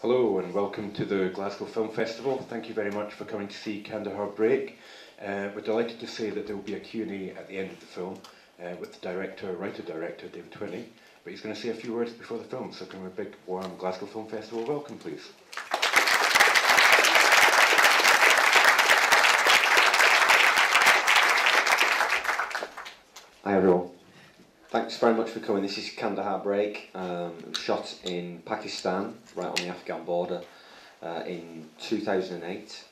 Hello and welcome to the Glasgow Film Festival. Thank you very much for coming to see Kandahar Break. We're delighted to say that there will be a Q&A at the end of the film with the writer-director David Whitney, but he's going to say a few words before the film, so can we have a big warm Glasgow Film Festival welcome please. Hi everyone. Thanks very much for coming. This is Kandahar Break. It was shot in Pakistan, right on the Afghan border, in 2008.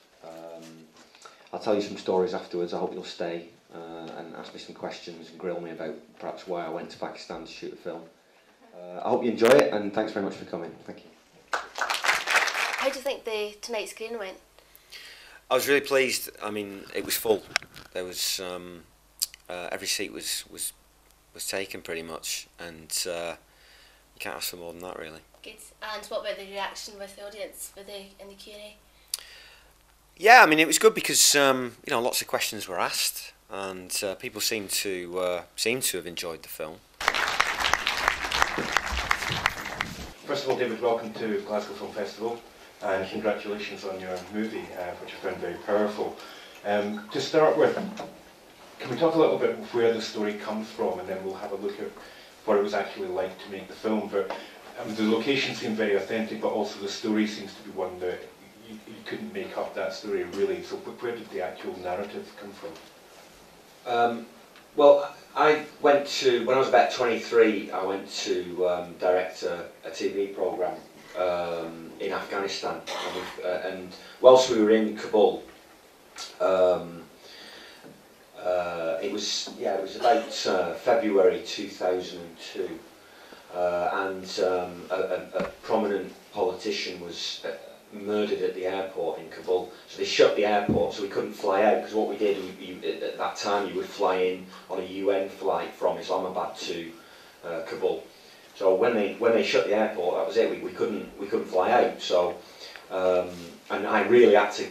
I'll tell you some stories afterwards. I hope you'll stay and ask me some questions and grill me about perhaps why I went to Pakistan to shoot a film. I hope you enjoy it, and thanks very much for coming. Thank you. How do you think tonight's screening went? I was really pleased. I mean, it was full. There was every seat was taken pretty much, and you can't ask for more than that, really. Good. And what about the reaction with the audience in the Q&A? Yeah, I mean, it was good because lots of questions were asked, and people seem to have enjoyed the film. First of all, David, welcome to Glasgow Film Festival, and congratulations on your movie, which I found very powerful. To start with, can we talk a little bit where the story comes from, and then we'll have a look at what it was actually like to make the film. But the location seemed very authentic, but also the story seems to be one that you couldn't make up that story really. So where did the actual narrative come from? Well, I went to, when I was about 23, I went to direct a TV programme in Afghanistan, and whilst we were in Kabul, it was about February 2002, and a prominent politician was murdered at the airport in Kabul. So they shut the airport, so we couldn't fly out, because what we did, at that time you would fly in on a UN flight from Islamabad to Kabul. So when they shut the airport, that was it. We couldn't fly out. So and I really had to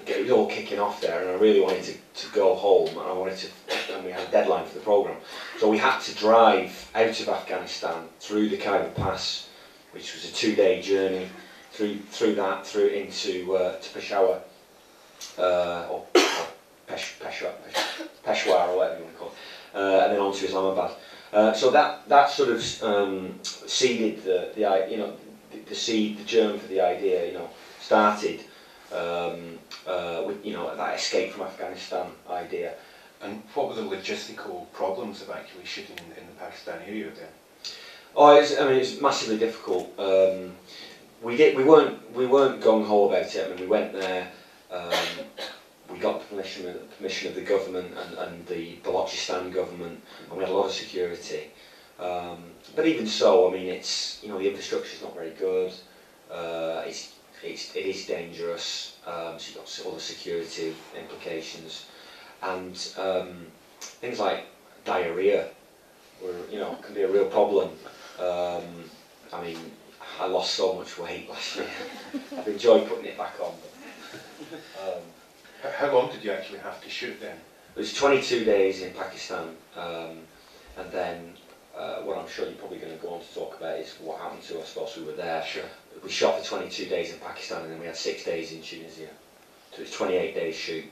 it was all kicking off there, and I really wanted to go home, and we had a deadline for the programme. So we had to drive out of Afghanistan through the Khyber Pass, which was a 2-day journey, through into to Peshawar, or Peshawar, or whatever you want to call it, and then on to Islamabad. So that sort of seeded the seed, the germ for the idea. Started with that escape from Afghanistan idea. And what were the logistical problems of actually shooting in the Pakistan area then? Oh, it's massively difficult. We weren't gung ho about it. I mean, we went there. We got the permission of the government and the Balochistan government, and we had a lot of security. But even so, I mean, it's the infrastructure's not very good. It is dangerous. So you've got all the security implications, and things like diarrhea can be a real problem. I mean, I lost so much weight last year. I've enjoyed putting it back on. How long did you actually have to shoot then? It was 22 days in Pakistan, and then what I'm sure you're probably going to go on to talk about is what happened to us whilst we were there. Sure. We shot for 22 days in Pakistan, and then we had 6 days in Tunisia. So it's 28 days shoot.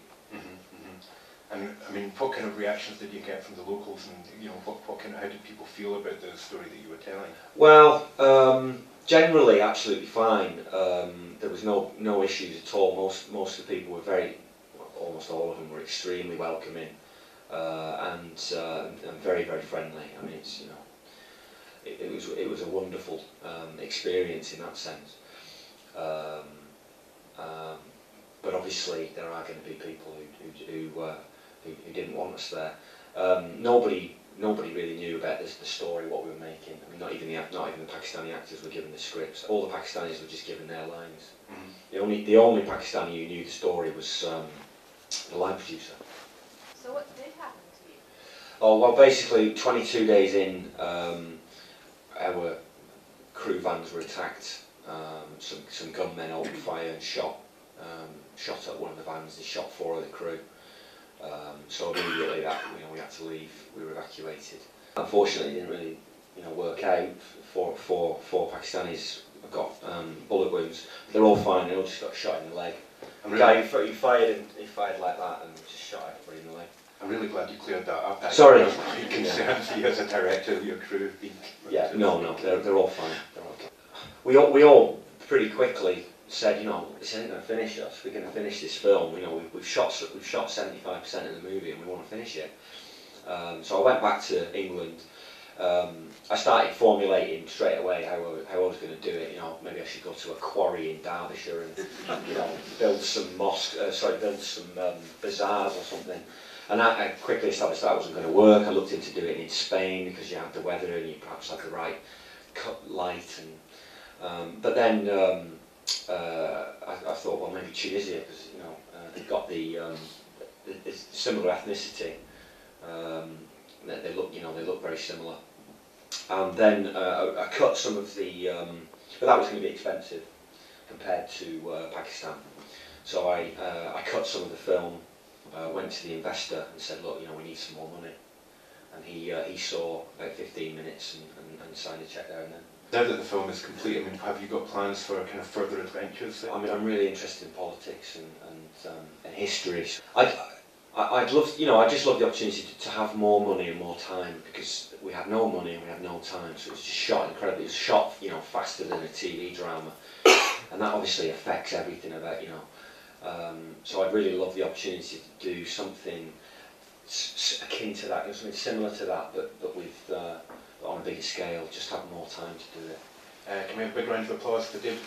And I mean, what kind of reactions did you get from the locals, and how did people feel about the story that you were telling? Well, generally absolutely fine. There was no issues at all. Most of the people were almost all of them were extremely welcoming, and very, very friendly. I mean, it was a wonderful experience in that sense. But obviously there are going to be people who didn't want us there. Nobody really knew about the story, what we were making. I mean, not even the Pakistani actors were given the scripts. All the Pakistanis were just given their lines. The only Pakistani who knew the story was the line producer. So what did happen to you? Oh well, basically 22 days in, our crew vans were attacked. Some gunmen opened fire and shot at one of the vans. They shot 4 of the crew. So immediately we had to leave. We were evacuated. Unfortunately, it didn't really work out. Four Pakistanis I've got bullet wounds. They're all fine. They all just got shot in the leg. I'm Guy, really, he fired like that and just shot everybody in the leg. I'm really glad you cleared that up. Sorry. I was pretty concerned for you as a director of your crew being... Yeah, no, they're all fine. They're okay. We all pretty quickly said, you know, this ain't going to finish us. We're going to finish this film. You know, we've shot 75% of the movie and we want to finish it. So I went back to England. I started formulating straight away how I was going to do it. You know, maybe I should go to a quarry in Derbyshire and, you know, build some build some bazaars or something. And I quickly established that wasn't going to work. I looked into doing it in Spain because you had the weather and you perhaps had the right cut light. And but then I thought, well, maybe Tunisia, because you know they've got the similar ethnicity. They look very similar. And then I cut some of the, but that was going to be expensive compared to Pakistan. So I cut some of the film. Went to the investor and said, look, you know, we need some more money. And he saw about 15 minutes and signed a cheque there and then. Now that the film is complete, I mean, have you got plans for kind of further adventures? I mean, I'm really interested in politics and history. I'd love, you know, I just love the opportunity to have more money and more time, because we had no money and we had no time, so it was just shot incredibly. It was shot, you know, faster than a TV drama, and that obviously affects everything about, you know. So I'd really love the opportunity to do something akin to that, you know, something similar to that, but with on a bigger scale. Just have more time to do it. Can we have a big round of applause for David?